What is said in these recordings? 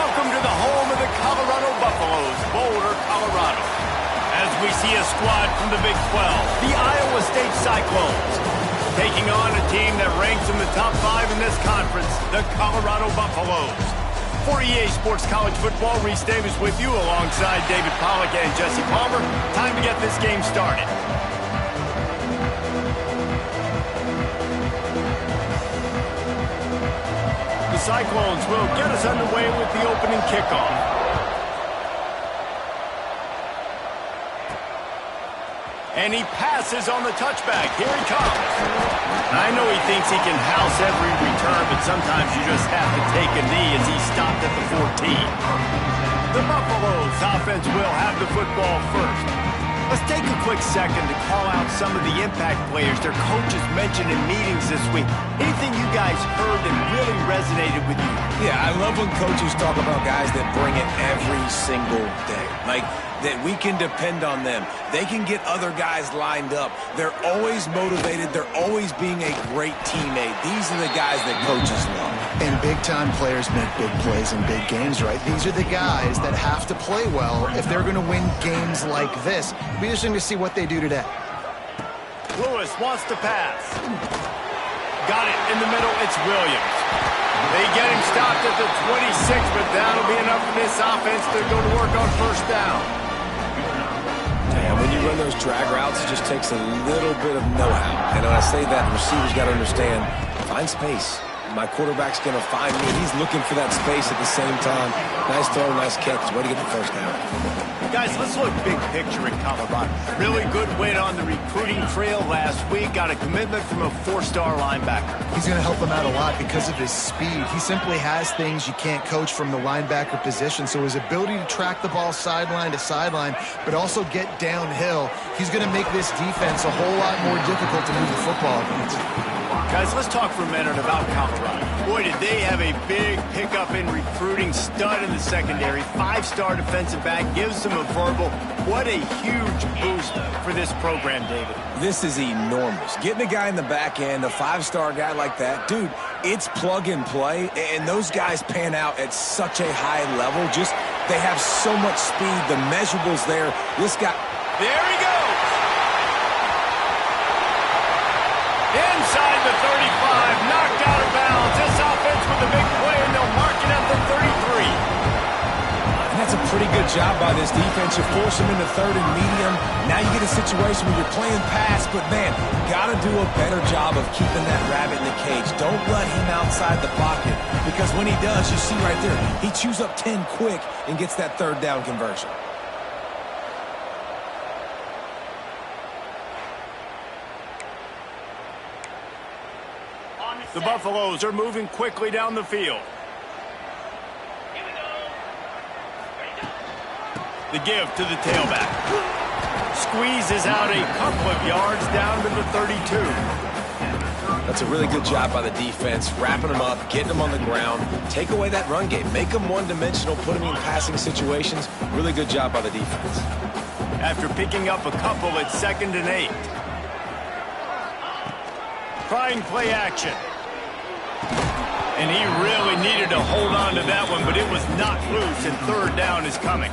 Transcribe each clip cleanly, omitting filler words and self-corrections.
Welcome to the home of the Colorado Buffaloes, Boulder, Colorado. As we see a squad from the Big 12, the Iowa State Cyclones, taking on a team that ranks in the top 5 in this conference, the Colorado Buffaloes. For EA Sports College Football, Reese Davis with you alongside David Pollack and Jesse Palmer. Time to get this game started. The Cyclones will get us underway with the opening kickoff. And he passes on the touchback. Here he comes. I know he thinks he can house every return, but sometimes you just have to take a knee as he stopped at the 14. The Buffaloes offense will have the football first. Let's take a quick second to call out some of the impact players their coaches mentioned in meetings this week. Anything you guys heard that really resonated with you? Yeah, I love when coaches talk about guys that bring it every single day. Like, that we can depend on them. They can get other guys lined up. They're always motivated. They're always being a great teammate. These are the guys that coaches love. And big-time players make big plays in big games, right? These are the guys that have to play well if they're going to win games like this. It'll be interesting to see what they do today. Lewis wants to pass. Got it in the middle. It's Williams. They get him stopped at the 26, but that'll be enough for this offense to go to work on first down. And when you run those drag routes, it just takes a little bit of know-how. And when I say that, the receiver's got to understand, find space. My quarterback's going to find me. He's looking for that space at the same time. Nice throw, nice catch. Way to get the first down. Guys, let's look big picture in Colorado. Really good win on the recruiting trail last week. Got a commitment from a 4-star linebacker. He's going to help them out a lot because of his speed. He simply has things you can't coach from the linebacker position. So his ability to track the ball sideline to sideline, but also get downhill, he's going to make this defense a whole lot more difficult to move the football against. Guys, let's talk for a minute about Colorado. Boy, did they have a big pickup in recruiting. Stud in the secondary. 5-star defensive back. Gives them a verbal. What a huge boost for this program, David. This is enormous. Getting a guy in the back end, a 5-star guy like that, dude, it's plug and play, and those guys pan out at such a high level. Just, they have so much speed. The measurables there. This guy... There he goes! Inside the 35, knocked out of bounds. This offense with a big play, and they'll mark it at the 33. And that's a pretty good job by this defense. You force them into third and medium. Now you get a situation where you're playing pass, but man, got to do a better job of keeping that rabbit in the cage. Don't let him outside the pocket, because when he does, you see right there, he chews up 10 quick and gets that third down conversion. The Buffaloes are moving quickly down the field. The give to the tailback. Squeezes out a couple of yards down to the 32. That's a really good job by the defense, wrapping them up, getting them on the ground, take away that run game, make them one-dimensional, put them in passing situations. Really good job by the defense. After picking up a couple, it's 2nd and 8. Trying play action. And he really needed to hold on to that one, but it was knocked loose, and third down is coming.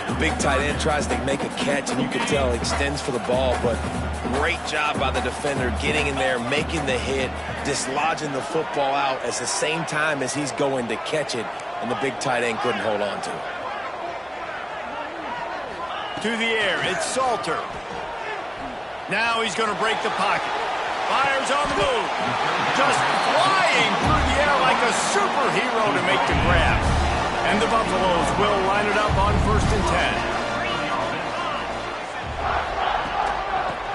The big tight end tries to make a catch, and you can tell he extends for the ball, but great job by the defender getting in there, making the hit, dislodging the football out at the same time as he's going to catch it, and the big tight end couldn't hold on to it. To the air, it's Salter. Now he's going to break the pocket. Fires on the move. Just flying through the air like a superhero to make the grab. And the Buffaloes will line it up on 1st and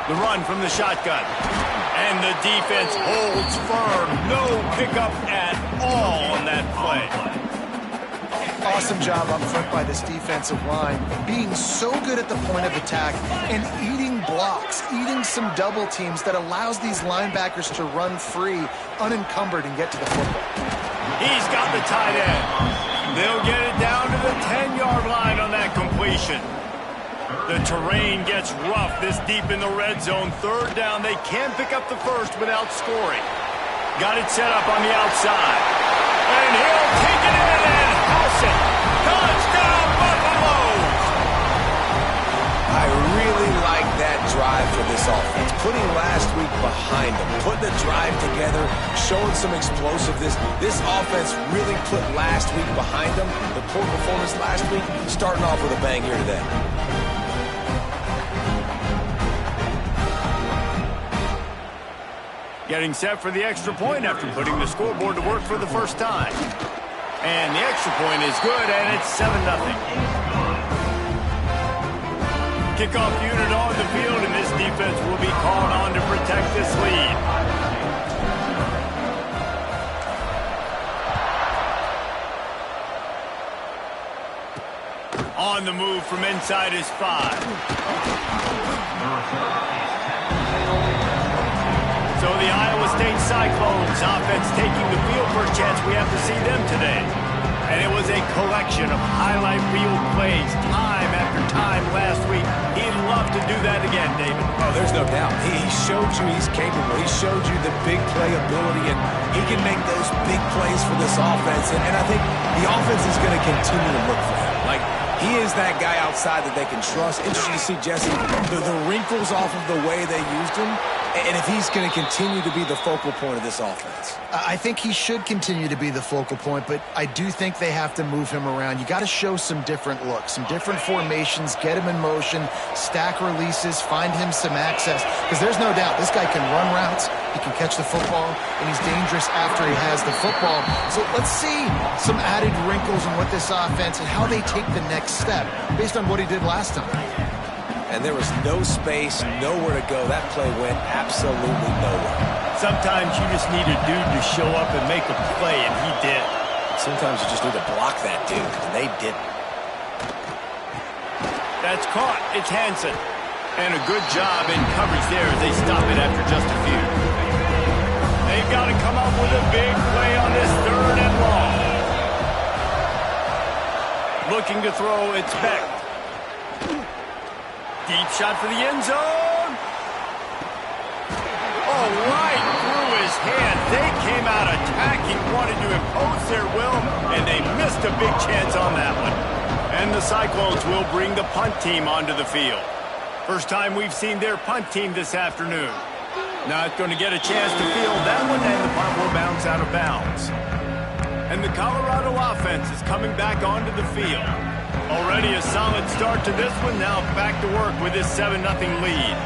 10. The run from the shotgun. And the defense holds firm. No pickup at all on that play. Awesome job up front by this defensive line, being so good at the point of attack and eating blocks, eating some double teams that allows these linebackers to run free, unencumbered, and get to the football. He's got the tight end. They'll get it down to the 10-yard line on that completion. The terrain gets rough this deep in the red zone. Third down, they can pick up the first without scoring. Got it set up on the outside. And he'll take it in and house it. this offense, putting last week behind them, putting the drive together, showing some explosiveness. This offense really put last week behind them. The poor performance last week, starting off with a bang here today. Getting set for the extra point after putting the scoreboard to work for the first time. And the extra point is good, and it's 7-0. Kickoff unit on the field, and this defense will be called on to protect this lead. On the move from inside his 5. So the Iowa State Cyclones offense taking the field for a chance. We have to see them today. And it was a collection of highlight reel plays time after time last week. He'd love to do that again, David. Oh, there's no doubt. He showed you he's capable. He showed you the big play ability, and he can make those big plays for this offense. And I think the offense is going to continue to look for him. Like, he is that guy outside that they can trust. Interesting to see, Jesse, the wrinkles off of the way they used him, and if he's going to continue to be the focal point of this offense. I think he should continue to be the focal point, but I do think they have to move him around. You got to show some different looks, some different formations, get him in motion, stack releases, find him some access, because there's no doubt this guy can run routes, he can catch the football, and he's dangerous after he has the football. So let's see some added wrinkles in what this offense and how they take the next step based on what he did last time. And there was no space, nowhere to go. That play went absolutely nowhere. Sometimes you just need a dude to show up and make a play, and he did. Sometimes you just need to block that dude, and they didn't. That's caught. It's Hansen. And a good job in coverage there as they stop it after just a few. They've got to come up with a big play on this 3rd and long. Looking to throw, it's Beck. Deep shot for the end zone. Oh, right through his hand. They came out attacking, wanted to impose their will, and they missed a big chance on that one. And the Cyclones will bring the punt team onto the field. First time we've seen their punt team this afternoon. Not going to get a chance to field that one, and the punt will bounce out of bounds. And the Colorado offense is coming back onto the field. Already a solid start to this one. Now back to work with this 7-0 lead.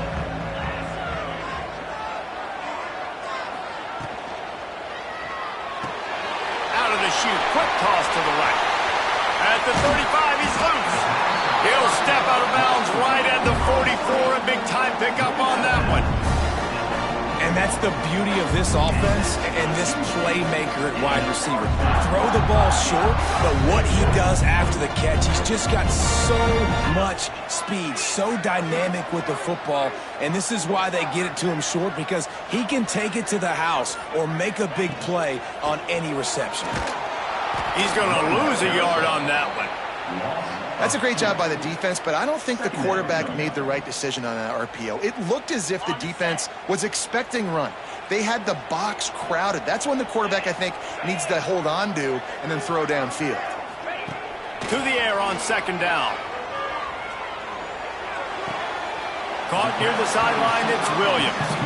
Out of the chute. Quick toss to the right. At the 35, he's loose. He'll step out of bounds right at the 44. A big time pickup on that one. And that's the beauty of this offense and this playmaker at wide receiver. Throw the ball short, but what he does after the catch, he's just got so much speed, so dynamic with the football, and this is why they get it to him short, because he can take it to the house or make a big play on any reception. He's going to lose a yard on that one. That's a great job by the defense, but I don't think the quarterback made the right decision on that RPO. It looked as if the defense was expecting run. They had the box crowded. That's when the quarterback, I think, needs to hold on to and then throw downfield. To the air on 2nd down. Caught near the sideline, it's Williams.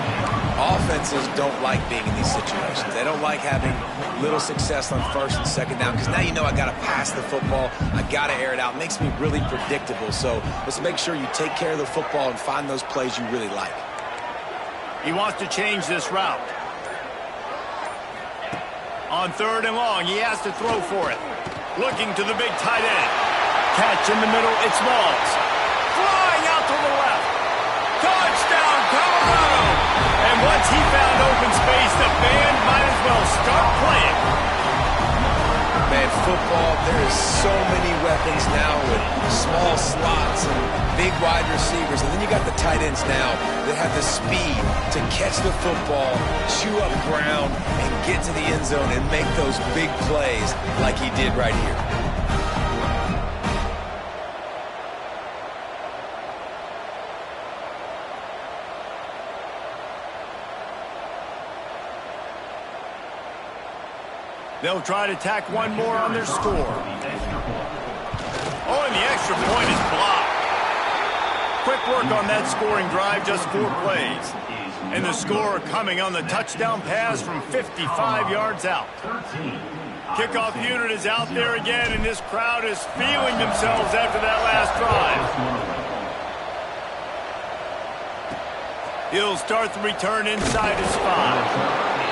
Offenses don't like being in these situations. They don't like having little success on 1st and 2nd down, because now you know I got to pass the football. I got to air it out. It makes me really predictable. So let's make sure you take care of the football and find those plays you really like. He wants to change this route. On 3rd and long, he has to throw for it. Looking to the big tight end. Catch in the middle, it's Smalls. Flying out to the left. Touchdown, Colorado! And once he found open space, the band might as well start playing. Man, football, there is so many weapons now with small slots and big wide receivers. And then you got the tight ends now that have the speed to catch the football, chew up ground, and get to the end zone and make those big plays like he did right here. They'll try to tack one more on their score. Oh, and the extra point is blocked. quick work on that scoring drive, just 4 plays. And the score coming on the touchdown pass from 55 yards out. Kickoff unit is out there again, and this crowd is feeling themselves after that last drive. He'll start the return inside his 5.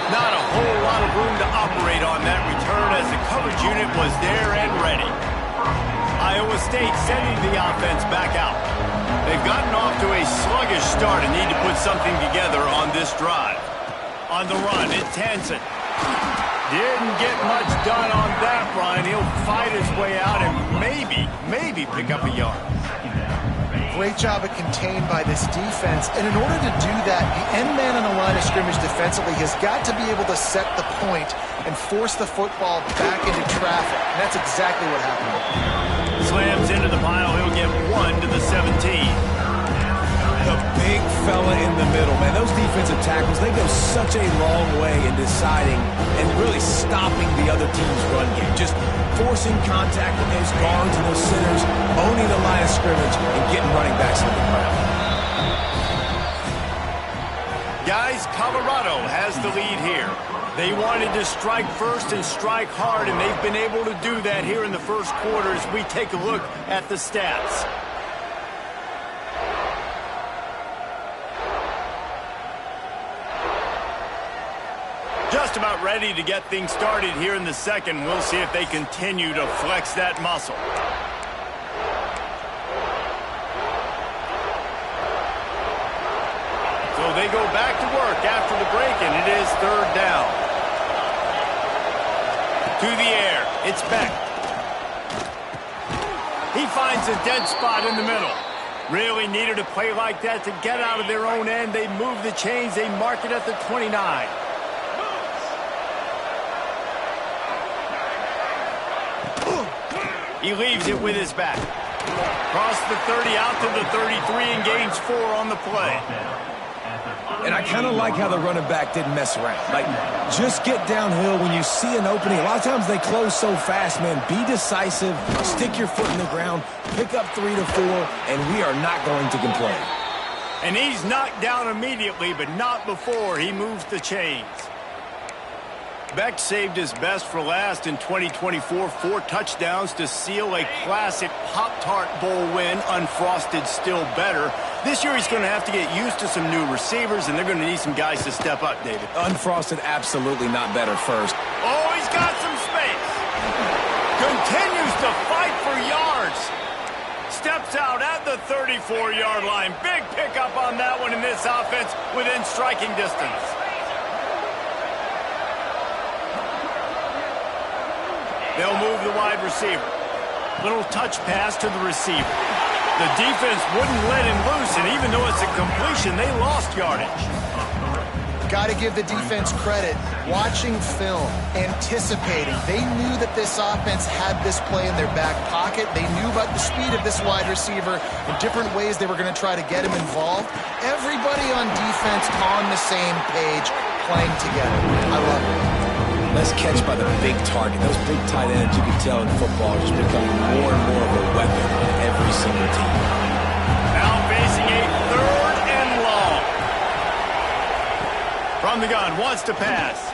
Not a whole lot of room to operate on that return as the coverage unit was there and ready. Iowa State sending the offense back out. They've gotten off to a sluggish start and need to put something together on this drive. On the run, it's Hansen. Didn't get much done on that run. He'll fight his way out and maybe pick up a yard. Great job of contained by this defense. And in order to do that, the end man on the line of scrimmage defensively has got to be able to set the point and force the football back into traffic. And that's exactly what happened. Slams into the pile. He'll get 1 to the 17. The big fella in the middle, man. Those defensive tackles, they go such a long way in deciding and really stopping the other team's run game. Just forcing contact with those guards and those centers, owning the line of scrimmage, and getting running backs into the ground. Guys, Colorado has the lead here. They wanted to strike first and strike hard, and they've been able to do that here in the first quarter as we take a look at the stats. Just about ready to get things started here in the second. We'll see if they continue to flex that muscle. So they go back to work after the break, and it is 3rd down. To the air, it's Beck. He finds a dead spot in the middle. Really needed a play like that to get out of their own end. They move the chains. They mark it at the 29. He leaves it with his back. Cross the 30 out to the 33 and gains 4 on the play. And I kind of like how the running back didn't mess around. Like, just get downhill when you see an opening. A lot of times they close so fast, man. Be decisive, stick your foot in the ground, pick up 3 to 4, and we are not going to complain. And he's knocked down immediately, but not before he moves the chains. Beck saved his best for last in 2024, 4 touchdowns to seal a classic Pop-Tart Bowl win, unfrosted still better. This year he's going to have to get used to some new receivers, and they're going to need some guys to step up, David. Unfrosted, absolutely not better first. Oh, he's got some space. Continues to fight for yards. Steps out at the 34-yard line. Big pickup on that one in this offense within striking distance. They'll move the wide receiver. Little touch pass to the receiver. The defense wouldn't let him loose, and even though it's a completion, they lost yardage. Got to give the defense credit. Watching film, anticipating. They knew that this offense had this play in their back pocket. They knew about the speed of this wide receiver and different ways they were going to try to get him involved. Everybody on defense on the same page, playing together. I love it. Let's catch by the big target. Those big tight ends, you can tell in football, are just becoming more and more of a weapon on every single team. Now facing a 3rd and long. From the gun, wants to pass.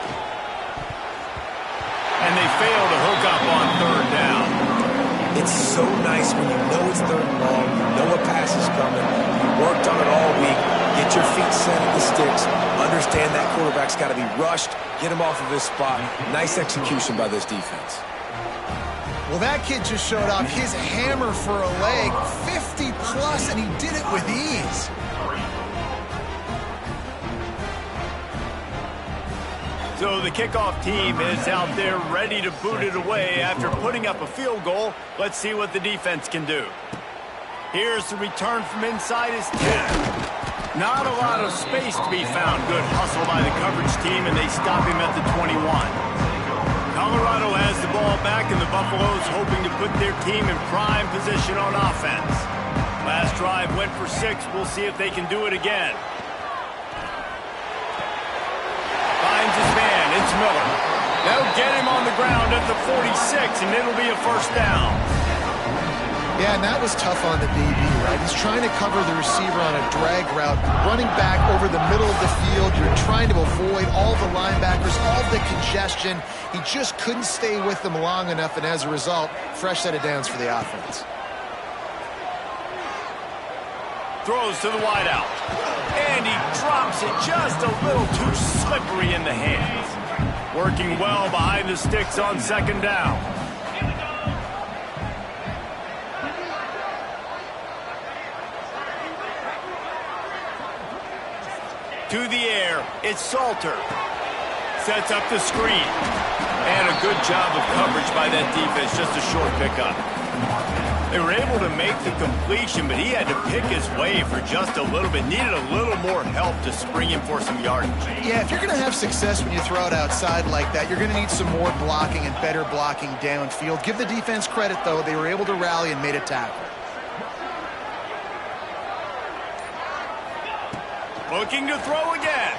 And they fail to hook up on 3rd down. It's so nice when you know it's 3rd and long, you know a pass is coming, you worked on it all week, get your feet set at the sticks, understand that quarterback's got to be rushed, get him off of his spot. Nice execution by this defense. Well, that kid just showed off his hammer for a leg, 50-plus, and he did it with ease. So the kickoff team is out there ready to boot it away after putting up a field goal. Let's see what the defense can do. Here's the return from inside his 10. Not a lot of space to be found. Good hustle by the coverage team, and they stop him at the 21. Colorado has the ball back, and the Buffaloes hoping to put their team in prime position on offense. Last drive went for 6. We'll see if they can do it again. Finds his man. It's Miller. They'll get him on the ground at the 46, and it'll be a 1st down. Yeah, and that was tough on the DB, right? He's trying to cover the receiver on a drag route, running back over the middle of the field. You're trying to avoid all the linebackers, all the congestion. He just couldn't stay with them long enough, and as a result, fresh set of downs for the offense. Throws to the wideout. And he drops it just a little too slippery in the hands. Working well behind the sticks on second down. To the air, it's Salter. Sets up the screen. And a good job of coverage by that defense, just a short pickup. They were able to make the completion, but he had to pick his way for just a little bit. Needed a little more help to spring him for some yardage. Yeah, if you're going to have success when you throw it outside like that, you're going to need some more blocking and better blocking downfield. Give the defense credit, though. They were able to rally and made a tackle. Looking to throw again.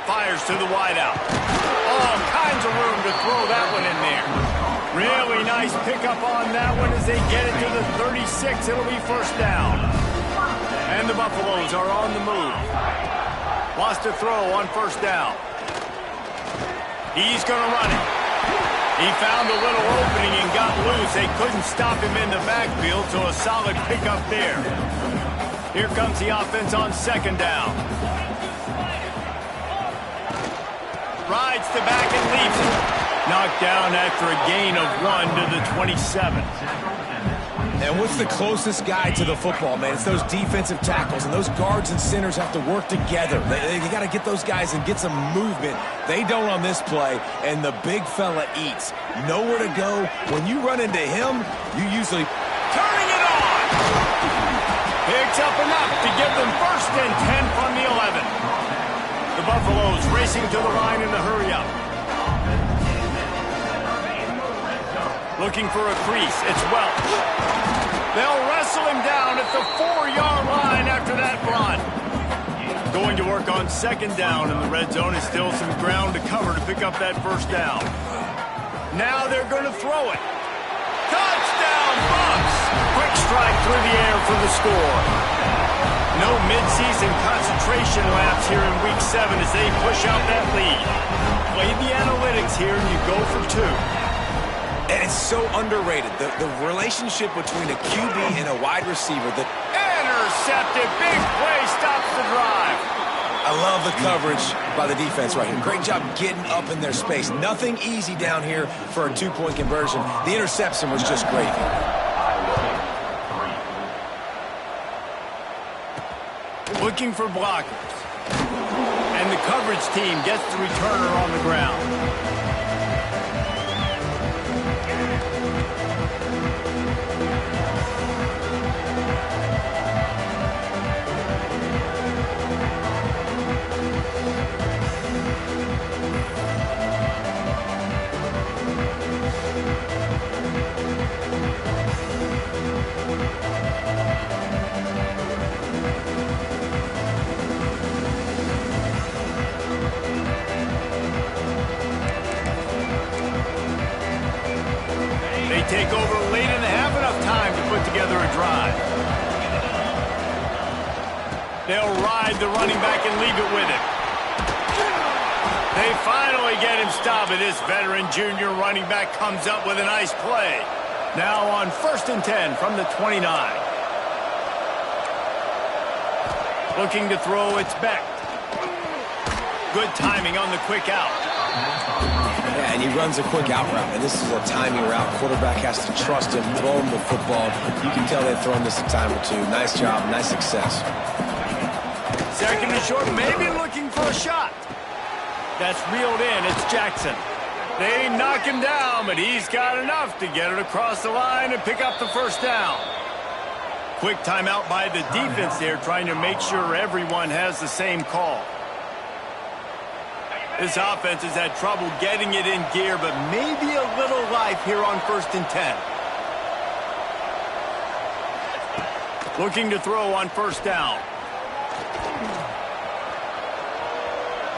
Fires to the wideout. All kinds of room to throw that one in there. Really nice pickup on that one as they get it to the 36. It'll be first down. And the Buffaloes are on the move. Lost a throw on first down. He's going to run it. He found a little opening and got loose. They couldn't stop him in the backfield, so a solid pickup there. Here comes the offense on second down. Rides the back and leaves it. Knocked down after a gain of 1 to the 27. And what's the closest guy to the football, man? It's those defensive tackles, and those guards and centers have to work together. They got to get those guys and get some movement. They don't on this play, and the big fella eats. Nowhere to go. When you run into him, you usually... Turning it on! Picks up enough to give them first and 10 from the 11. The Buffaloes racing to the line in a hurry-up. Looking for a crease. It's Welch. They'll wrestle him down at the 4-yard line after that run. Going to work on second down, and the red zone is still some ground to cover to pick up that first down. Now they're going to throw it. Touchdown, Bucks! Quick strike through the air for the score. No midseason concentration laps here in Week 7 as they push out that lead. Play the analytics here, and you go for 2. And it's so underrated. The relationship between a QB and a wide receiver. Intercepted. Big play stops the drive. I love the coverage by the defense right here. Great job getting up in their space. Nothing easy down here for a 2-point conversion. The interception was just great. Looking for blockers. And the coverage team gets the returner on the ground. Take over late and have enough time to put together a drive. They'll ride the running back and leave it with him. They finally get him stopped, and this veteran junior running back comes up with a nice play. Now on first and 10 from the 29. Looking to throw, it's Beck. Good timing on the quick out. Yeah, and he runs a quick out route, and this is a timing route. Quarterback has to trust him, throw him the football. You can tell they've thrown this a time or two. Nice job, nice success. Second and short, maybe looking for a shot. That's reeled in, it's Jackson. They knock him down, but he's got enough to get it across the line and pick up the first down. Quick timeout by the defense there, trying to make sure everyone has the same call. This offense has had trouble getting it in gear, but maybe a little life here on first and 10. Looking to throw on first down.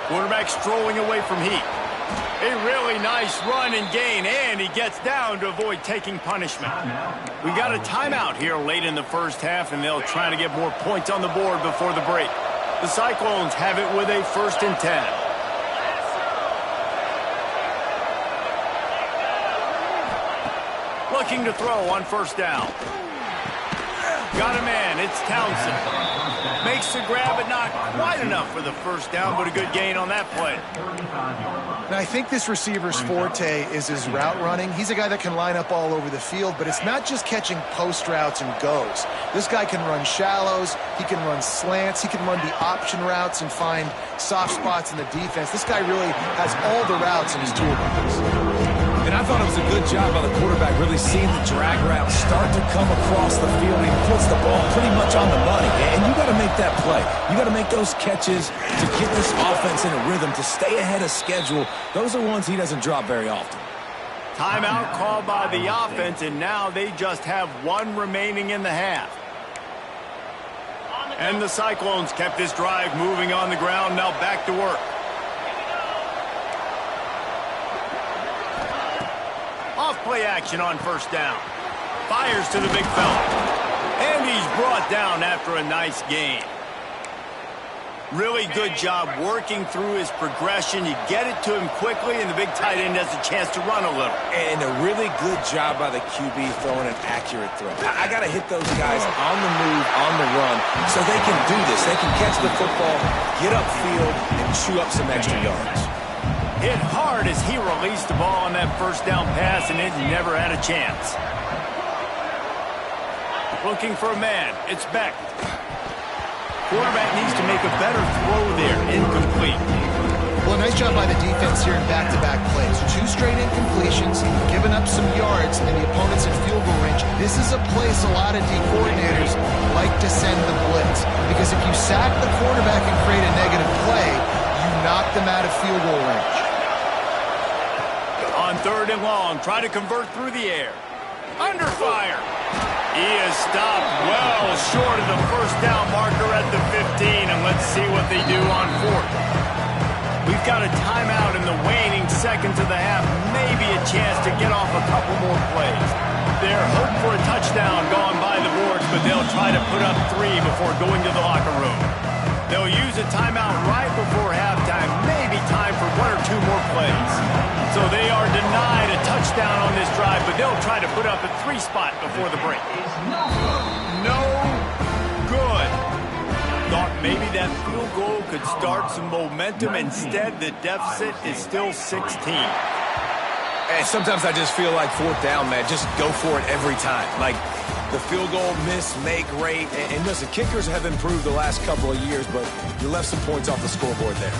Quarterback strolling away from Heat. A really nice run and gain, and he gets down to avoid taking punishment. We got a timeout here late in the first half, and they'll try to get more points on the board before the break. The Cyclones have it with a 1st and 10. Looking to throw on 1st down. Got a man, it's Townsend. Makes the grab, but not quite enough for the 1st down, but a good gain on that play. Now, I think this receiver's forte is his route running. He's a guy that can line up all over the field, but it's not just catching post routes and goes. This guy can run shallows, he can run slants, he can run the option routes and find soft spots in the defense. This guy really has all the routes in his toolbox. And I thought it was a good job by the quarterback really seeing the drag route start to come across the field. He puts the ball pretty much on the money. And you got to make that play. You got to make those catches to get this offense in a rhythm, to stay ahead of schedule. Those are ones he doesn't drop very often. Timeout called by the offense, and now they just have 1 remaining in the half. And the Cyclones kept this drive moving on the ground. Now back to work. Off-play action on 1st down. Fires to the big fella. And he's brought down after a nice gain. Really good job working through his progression. You get it to him quickly, and the big tight end has a chance to run a little. And a really good job by the QB throwing an accurate throw. I got to hit those guys on the move, on the run, so they can do this. They can catch the football, get upfield, and chew up some extra yards. Hit hard as he released the ball on that 1st down pass, and it never had a chance. Looking for a man. It's Beck. Quarterback needs to make a better throw there. Incomplete. Well, nice job by the defense here in back-to-back plays. 2 straight incompletions, giving up some yards, and the opponent's in field goal range. This is a place a lot of D coordinators like to send the blitz, because if you sack the quarterback and create a negative play, you knock them out of field goal range. On 3rd and long, try to convert through the air. Under fire. He is stopped well short of the 1st down marker at the 15, and let's see what they do on 4th. We've got a timeout in the waning seconds of the half, maybe a chance to get off a couple more plays. They're hoping for a touchdown gone by the boards, but they'll try to put up 3 before going to the locker room. They'll use a timeout right before halftime, maybe time for 1 or 2 more plays. So they are denied a touchdown on this drive, but they'll try to put up a 3 spot before the break. No good. Thought maybe that field goal could start some momentum. Instead, the deficit is still 16. And sometimes I just feel like 4th down, man, just go for it every time. Like, the field goal miss, make rate, and listen, kickers have improved the last couple of years, but you left some points off the scoreboard there.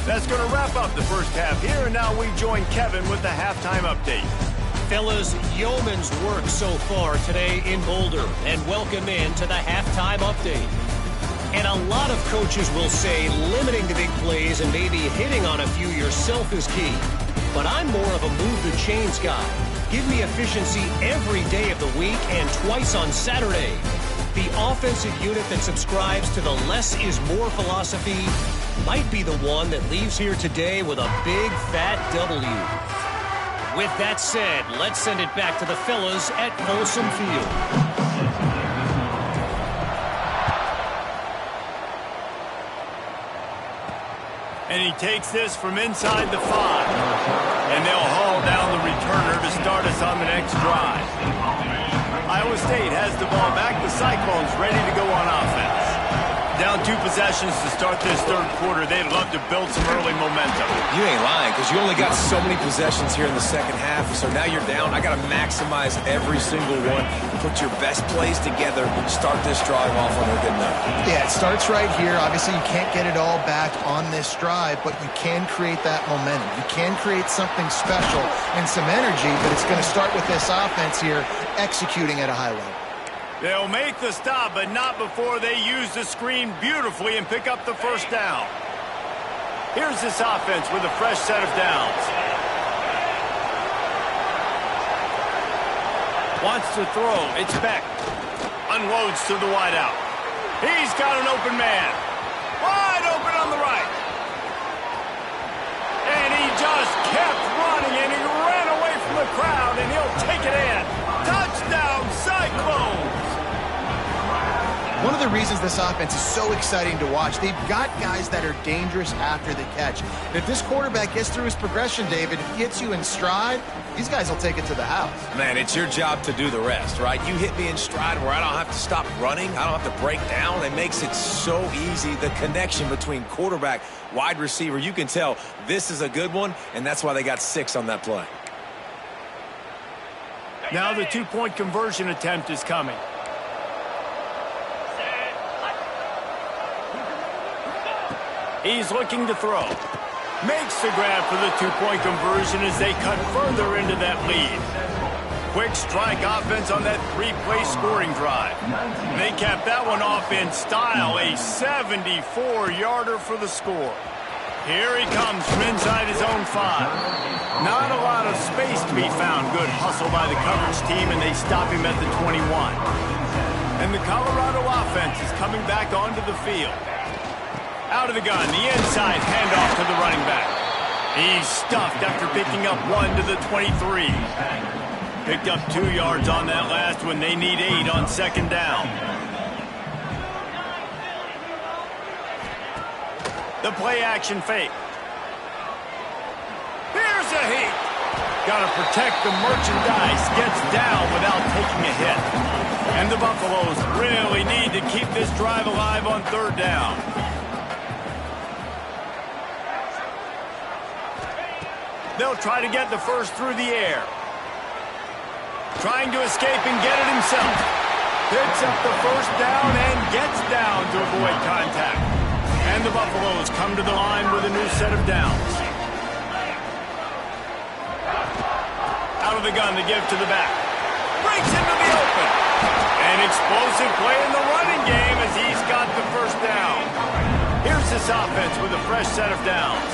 That's going to wrap up the first half here, and now we join Kevin with the halftime update. Fellas, yeoman's work so far today in Boulder, and welcome in to the halftime update. And a lot of coaches will say limiting the big plays and maybe hitting on a few yourself is key. But I'm more of a move the chains guy. Give me efficiency every day of the week and twice on Saturday. The offensive unit that subscribes to the less is more philosophy might be the one that leaves here today with a big fat W. With that said, let's send it back to the fellas at Folsom Field. And he takes this from inside the 5. And they'll haul down the returner to start us on the next drive. Iowa State has the ball back. The Cyclones ready to go on offense. Down 2 possessions to start this 3rd quarter. They'd love to build some early momentum. You ain't lying, because you only got so many possessions here in the 2nd half, so now you're down. I got to maximize every single one. Put your best plays together. Start this drive off on a good note. Yeah, it starts right here. Obviously, you can't get it all back on this drive, but you can create that momentum. You can create something special and some energy, but it's going to start with this offense here executing at a high level. They'll make the stop, but not before they use the screen beautifully and pick up the 1st down. Here's this offense with a fresh set of downs. Wants to throw. It's Beck. Unloads to the wideout. He's got an open man. Wide open on the right. And he just the reasons this offense is so exciting to watch. They've got guys that are dangerous after the catch. And if this quarterback gets through his progression, David, if he gets you in stride, these guys will take it to the house. Man, it's your job to do the rest, right? You hit me in stride where I don't have to stop running. I don't have to break down. It makes it so easy. The connection between quarterback, wide receiver, you can tell this is a good one, and that's why they got 6 on that play. Now the two-point conversion attempt is coming. He's looking to throw. Makes the grab for the two-point conversion as they cut further into that lead. Quick strike offense on that 3-play scoring drive. They capped that one off in style, a 74-yarder for the score. Here he comes from inside his own 5. Not a lot of space to be found. Good hustle by the coverage team, and they stop him at the 21. And the Colorado offense is coming back onto the field. Out of the gun, the inside handoff to the running back. He's stuffed after picking up 1 to the 23. Picked up 2 yards on that last one. They need 8 on second down. The play-action fake. Here's a heat. Got to protect the merchandise. Gets down without taking a hit. And the Buffaloes really need to keep this drive alive on third down. They'll try to get the first through the air. Trying to escape and get it himself. Picks up the first down and gets down to avoid contact. And the Buffaloes come to the line with a new set of downs. Out of the gun, the give to the back. Breaks into the open. An explosive play in the running game as he's got the first down. Here's this offense with a fresh set of downs.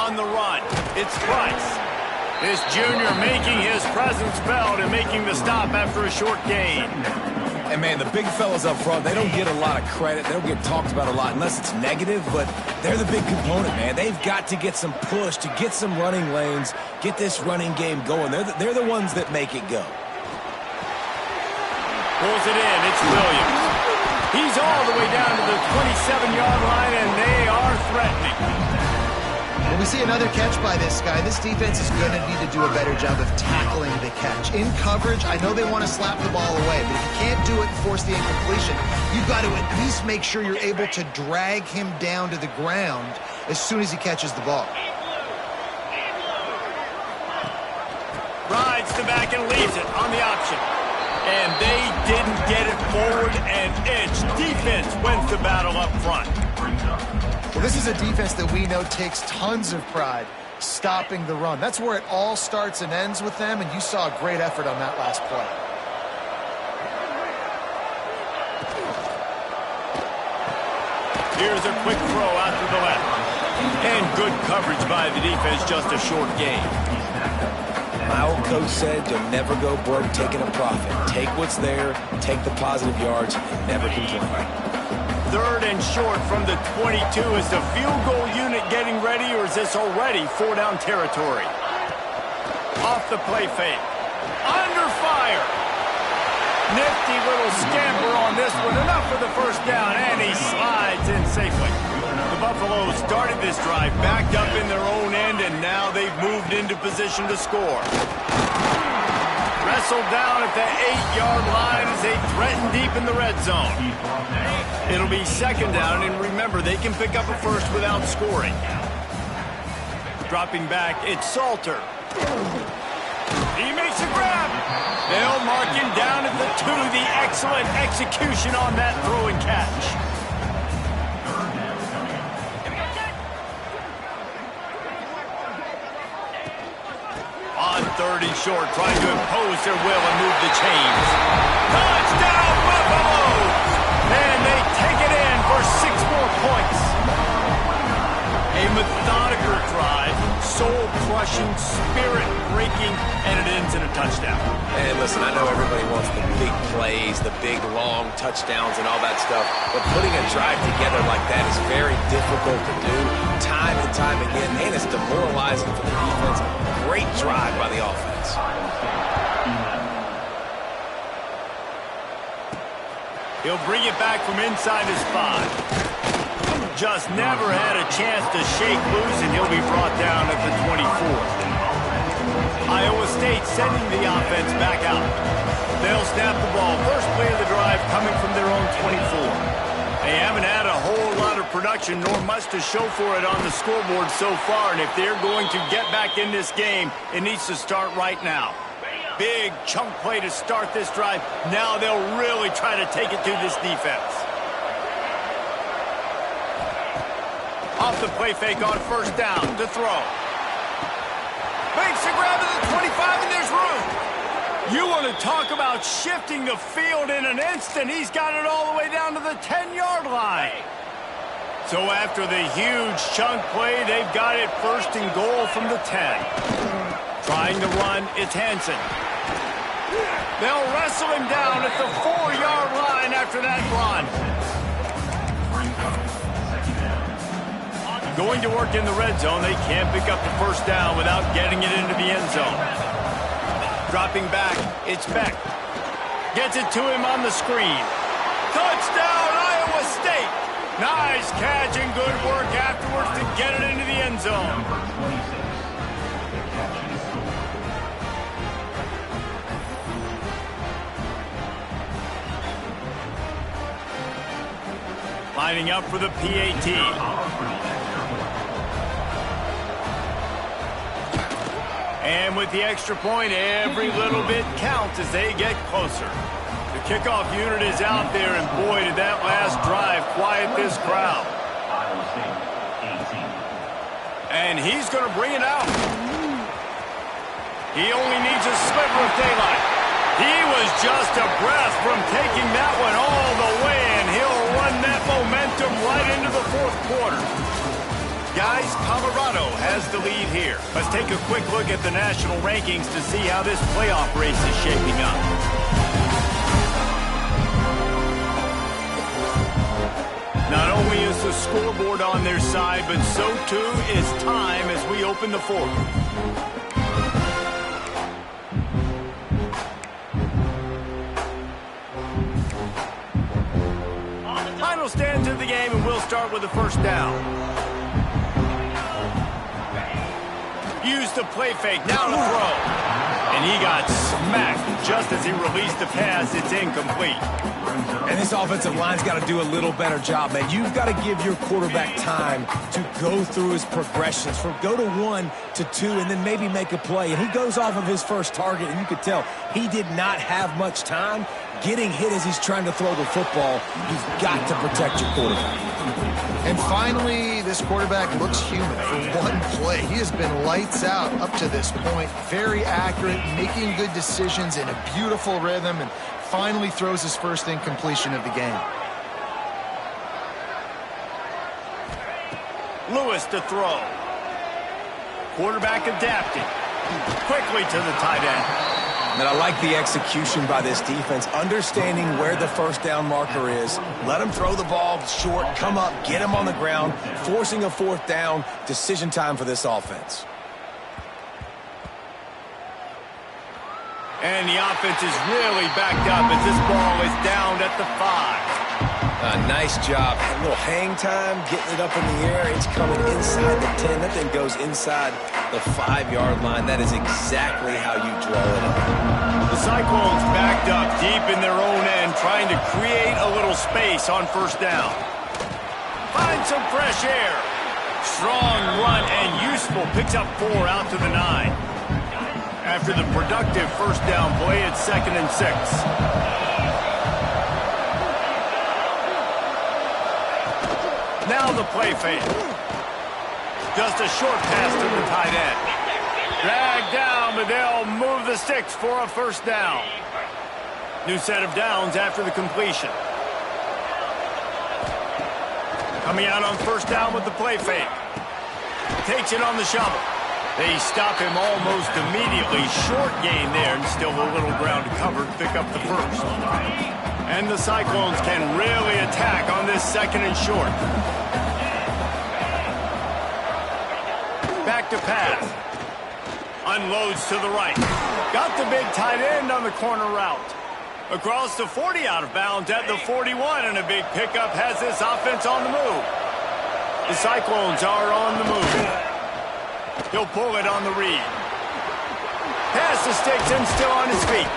On the run, it's Price. This junior making his presence felt and making the stop after a short gain. And, man, the big fellas up front, they don't get a lot of credit. They don't get talked about a lot unless it's negative, but they're the big component, man. They've got to get some push to get some running lanes, get this running game going. They're the ones that make it go. Pulls it in. It's Williams. He's all the way down to the 27-yard line, and they are threatening. When we see another catch by this guy, this defense is going to need to do a better job of tackling the catch. In coverage, I know they want to slap the ball away, but if you can't do it and force the incompletion, you've got to at least make sure you're able to drag him down to the ground as soon as he catches the ball. Rides the back and leaves it on the option. And they didn't get it forward an inch. Defense wins the battle up front. Well, this is a defense that we know takes tons of pride stopping the run. That's where it all starts and ends with them, and you saw a great effort on that last play. Here's a quick throw out to the left. And good coverage by the defense, just a short gain. My old coach said you'll never go broke taking a profit. Take what's there, take the positive yards, and never complain. Third and short from the 22. Is the field goal unit getting ready, or is this already 4-down territory? Off the play fake. Under fire. Nifty little scamper on this one. Enough for the first down, and he slides in safely. The Buffaloes started this drive backed up in their own end, and now they've moved into position to score. Wrestled down at the 8-yard line as they threaten deep in the red zone. It'll be second down, and remember, they can pick up a first without scoring. Dropping back, it's Salter. He makes a grab. They'll mark him down at the 2. The excellent execution on that throw and catch. On third and short, trying to impose their will and move the chains. Touchdown, Buffaloes! And they take it in for 6 more points. A methodical drive, soul-crushing, spirit-breaking, and it ends in a touchdown. And listen, I know everybody wants the big plays, the big, long touchdowns and all that stuff, but putting a drive together like that is very difficult to do time and time again, and it's demoralizing for the defense. Great drive by the offense. He'll bring it back from inside his 5. Just never had a chance to shake loose, and he'll be brought down at the 24. Iowa State sending the offense back out. They'll snap the ball. First play of the drive coming from their own 24. They haven't had a whole lot of production, nor much to show for it on the scoreboard so far, and if they're going to get back in this game, it needs to start right now. Big chunk play to start this drive. Now they'll really try to take it to this defense. Off the play fake on first down to throw. Makes a grab at the 25, and there's room. You want to talk about shifting the field in an instant. He's got it all the way down to the 10-yard line. So after the huge chunk play, they've got it first and goal from the 10. Trying to run, it's Hansen. They'll wrestle him down at the 4-yard line after that run. Going to work in the red zone, they can't pick up the first down without getting it into the end zone. Dropping back, it's Beck. Gets it to him on the screen. Touchdown, Iowa State! Nice catch and good work afterwards to get it into the end zone. Lining up for the PAT. And with the extra point, every little bit counts as they get closer. The kickoff unit is out there, and boy, did that last drive quiet this crowd. And he's going to bring it out. He only needs a sliver of daylight. He was just a breath from taking that one all the way, and he'll run that momentum right into the fourth quarter. Guys, Colorado has the lead here. Let's take a quick look at the national rankings to see how this playoff race is shaping up. Not only is the scoreboard on their side, but so too is time as we open the fourth. Final stands of the game, and we'll start with the first down. Use the play fake, now to throw. And he got smacked just as he released the pass. It's incomplete. And this offensive line's got to do a little better job, man. You've got to give your quarterback time to go through his progressions from go to 1 to 2 and then maybe make a play. And he goes off of his first target, and you could tell he did not have much time getting hit as he's trying to throw the football. You've got to protect your quarterback. And finally, this quarterback looks human for one play. He has been lights out up to this point. Very accurate, making good decisions in a beautiful rhythm, and finally throws his first incompletion of the game. Lewis to throw. Quarterback adapting. Quickly to the tight end. And I like the execution by this defense, understanding where the first down marker is. Let him throw the ball short, come up, get him on the ground, forcing a fourth down. Decision time for this offense. And the offense is really backed up as this ball is down at the 5. Nice job. A little hang time, getting it up in the air. It's coming inside the 10. That thing goes inside the 5-yard line. That is exactly how you draw it up. The Cyclones backed up deep in their own end, trying to create a little space on first down. Find some fresh air. Strong run and useful. Picks up 4 out to the 9. After the productive first down play, it's 2nd and 6. Now the play fake. Just a short pass to the tight end. Dragged down, but they'll move the sticks for a first down. New set of downs after the completion. Coming out on first down with the play fake. Takes it on the shovel. They stop him almost immediately. Short gain there, and still a little ground to cover to pick up the first. And the Cyclones can really attack on this 2nd and short. Back to pass. Unloads to the right. Got the big tight end on the corner route. Across the 40, out of bounds at the 41, and a big pickup has this offense on the move. The Cyclones are on the move. He'll pull it on the read. Pass the sticks and still on his feet.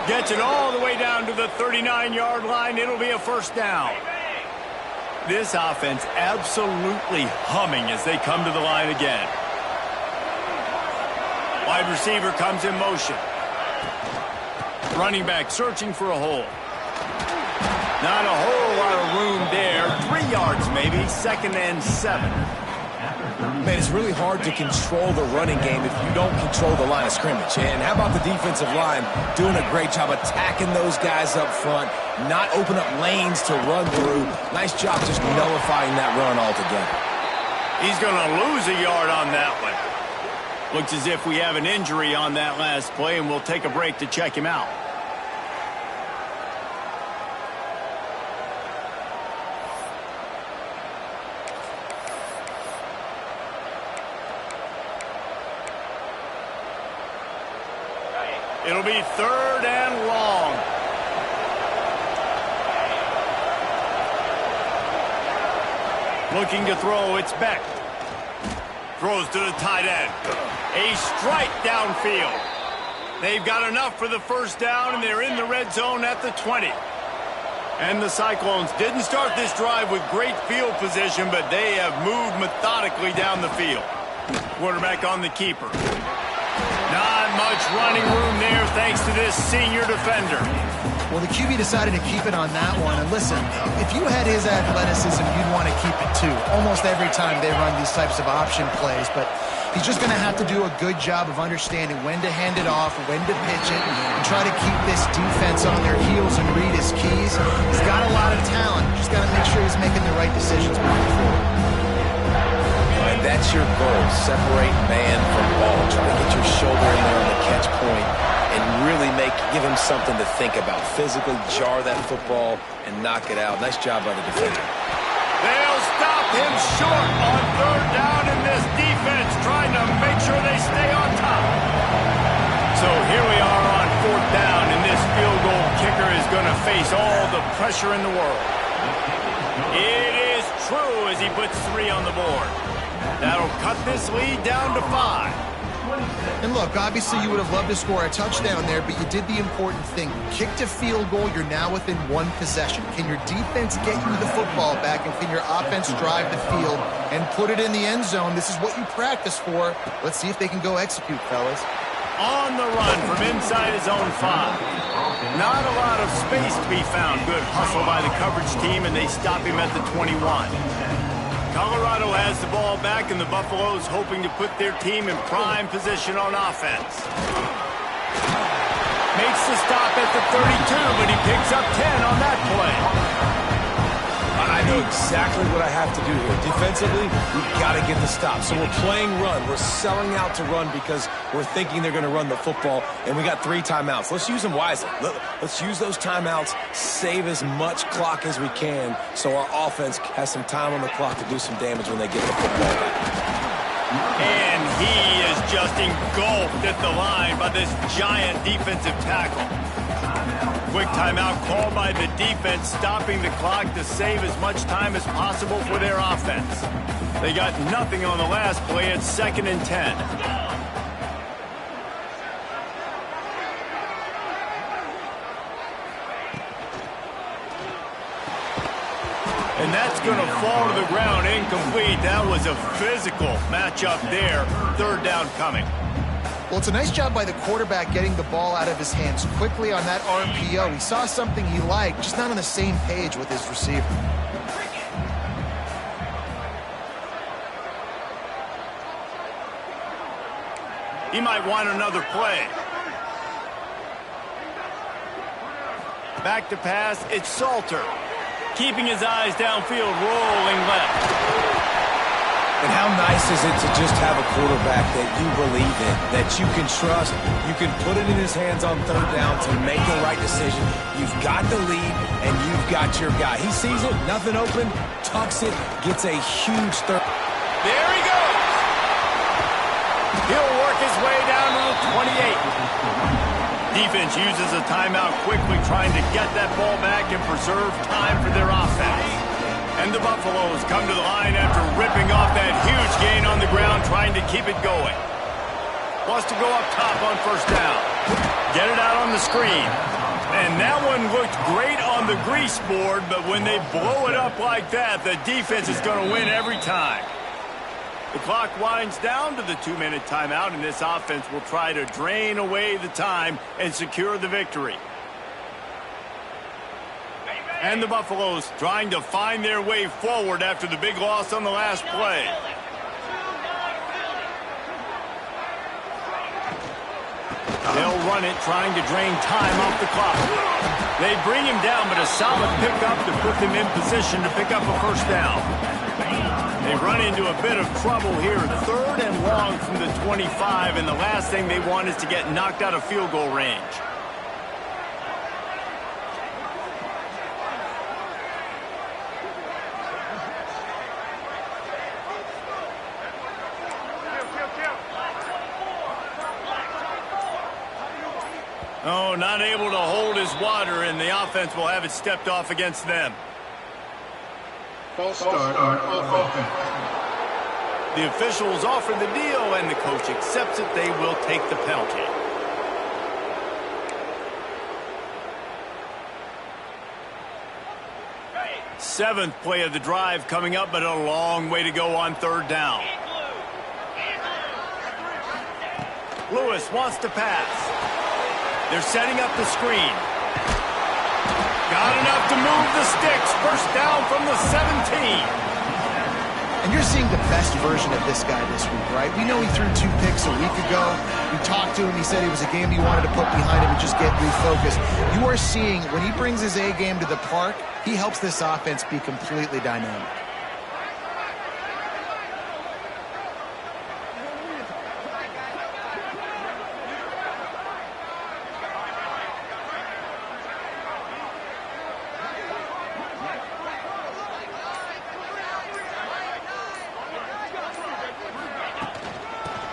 Gets it all the way down to the 39-yard line. It'll be a first down. This offense absolutely humming as they come to the line again. Wide receiver comes in motion. Running back searching for a hole. Not a whole lot of room there. 3 yards maybe, 2nd and 7. Man, it's really hard to control the running game if you don't control the line of scrimmage. And how about the defensive line doing a great job attacking those guys up front, not open up lanes to run through. Nice job just nullifying that run altogether. He's going to lose a yard on that one. Looks as if we have an injury on that last play, and we'll take a break to check him out. It'll be 3rd and long. Looking to throw, it's Beck. Throws to the tight end. A strike downfield. They've got enough for the first down, and they're in the red zone at the 20. And the Cyclones didn't start this drive with great field position, but they have moved methodically down the field. Quarterback on the keeper. Not much running room there thanks to this senior defender. Well, the QB decided to keep it on that one. And listen, if you had his athleticism, you'd want to keep it too. Almost every time they run these types of option plays. But he's just going to have to do a good job of understanding when to hand it off, when to pitch it, and try to keep this defense on their heels and read his keys. He's got a lot of talent. Just got to make sure he's making the right decisions moving forward. And that's your goal. Separate man from ball. Try to get your shoulder in there on the catch point and really give him something to think about. Physically jar that football and knock it out. Nice job by the defender. They'll stop him short on 3rd down, in this defense trying to make sure they stay on top. So here we are on 4th down, and this field goal kicker is going to face all the pressure in the world. It is true as he puts 3 on the board. That'll cut this lead down to 5. And look, obviously you would have loved to score a touchdown there, but you did the important thing. Kicked a field goal, you're now within 1 possession. Can your defense get you the football back, and can your offense drive the field and put it in the end zone? This is what you practice for. Let's see if they can go execute, fellas. On the run from inside his own 5. Not a lot of space to be found. Good hustle by the coverage team, and they stop him at the 21. Colorado has the ball back, and the Buffaloes hoping to put their team in prime position on offense. Makes the stop at the 32, but he picks up 10 on that play. I know exactly what I have to do here. Defensively, we've got to get the stop. So we're playing run. We're selling out to run because we're thinking they're going to run the football, and we got 3 timeouts. Let's use them wisely. Let's use those timeouts, save as much clock as we can so our offense has some time on the clock to do some damage when they get the football back. And he is just engulfed at the line by this giant defensive tackle. Quick timeout called by the defense, stopping the clock to save as much time as possible for their offense. They got nothing on the last play. It's 2nd and 10. And that's going to fall to the ground incomplete. That was a physical matchup there. 3rd down coming. Well, it's a nice job by the quarterback getting the ball out of his hands quickly on that RPO. He saw something he liked, just not on the same page with his receiver. He might want another play. Back to pass, it's Salter. Keeping his eyes downfield, rolling left. And how nice is it to just have a quarterback that you believe in, that you can trust, you can put it in his hands on 3rd down to make the right decision. You've got the lead, and you've got your guy. He sees it, nothing open, tucks it, gets a huge third. There he goes. He'll work his way down to the 28. Defense uses a timeout quickly, trying to get that ball back and preserve time for their offense. And the Buffaloes come to the line after ripping off that huge gain on the ground, trying to keep it going. Wants to go up top on first down. Get it out on the screen. And that one looked great on the grease board, but when they blow it up like that, the defense is going to win every time. The clock winds down to the 2-minute timeout, and this offense will try to drain away the time and secure the victory. And the Buffaloes trying to find their way forward after the big loss on the last play. They'll run it, trying to drain time off the clock. They bring him down, but a solid pickup to put them in position to pick up a first down. They run into a bit of trouble here, 3rd and long from the 25, and the last thing they want is to get knocked out of field goal range. Oh, not able to hold his water, and the offense will have it stepped off against them. False start on offense. The officials offer the deal, and the coach accepts it. They will take the penalty. Seventh play of the drive coming up, but a long way to go on 3rd down. Lewis wants to pass. They're setting up the screen. Got enough to move the sticks. First down from the 17. And you're seeing the best version of this guy this week, right? We know he threw 2 picks a week ago. We talked to him. He said it was a game he wanted to put behind him and just get refocused. You are seeing when he brings his A game to the park, he helps this offense be completely dynamic.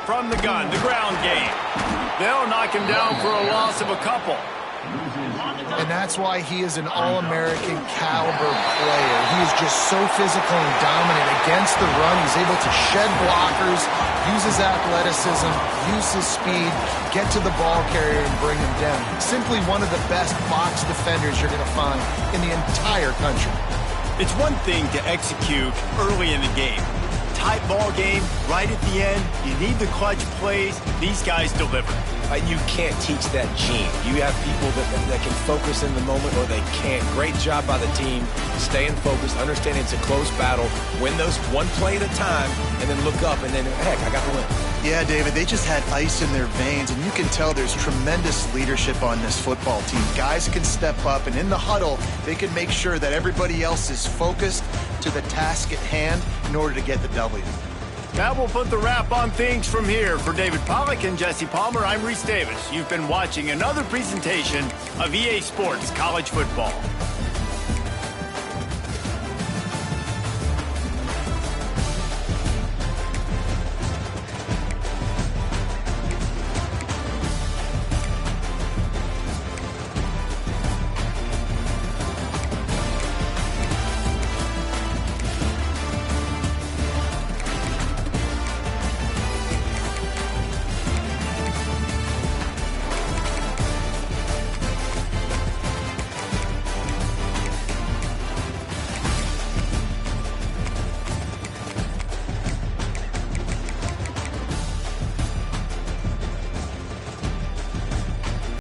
From the gun, the ground game. They'll knock him down for a loss of a couple. And that's why he is an All-American caliber player. He is just so physical and dominant against the run. He's able to shed blockers, use his athleticism, use his speed, get to the ball carrier and bring him down. Simply one of the best box defenders you're going to find in the entire country. It's one thing to execute early in the game. Tight ball game, right at the end. You need the clutch plays. These guys deliver. You can't teach that gene. You have people that can focus in the moment or they can't. Great job by the team, staying focused, understanding it's a close battle, win those one play at a time, and then look up and then, heck, I got the win. Yeah, David, they just had ice in their veins, and you can tell there's tremendous leadership on this football team. Guys can step up, and in the huddle, they can make sure that everybody else is focused to the task at hand in order to get the W. That will put the wrap on things from here. For David Pollack and Jesse Palmer, I'm Reese Davis. You've been watching another presentation of EA Sports College Football.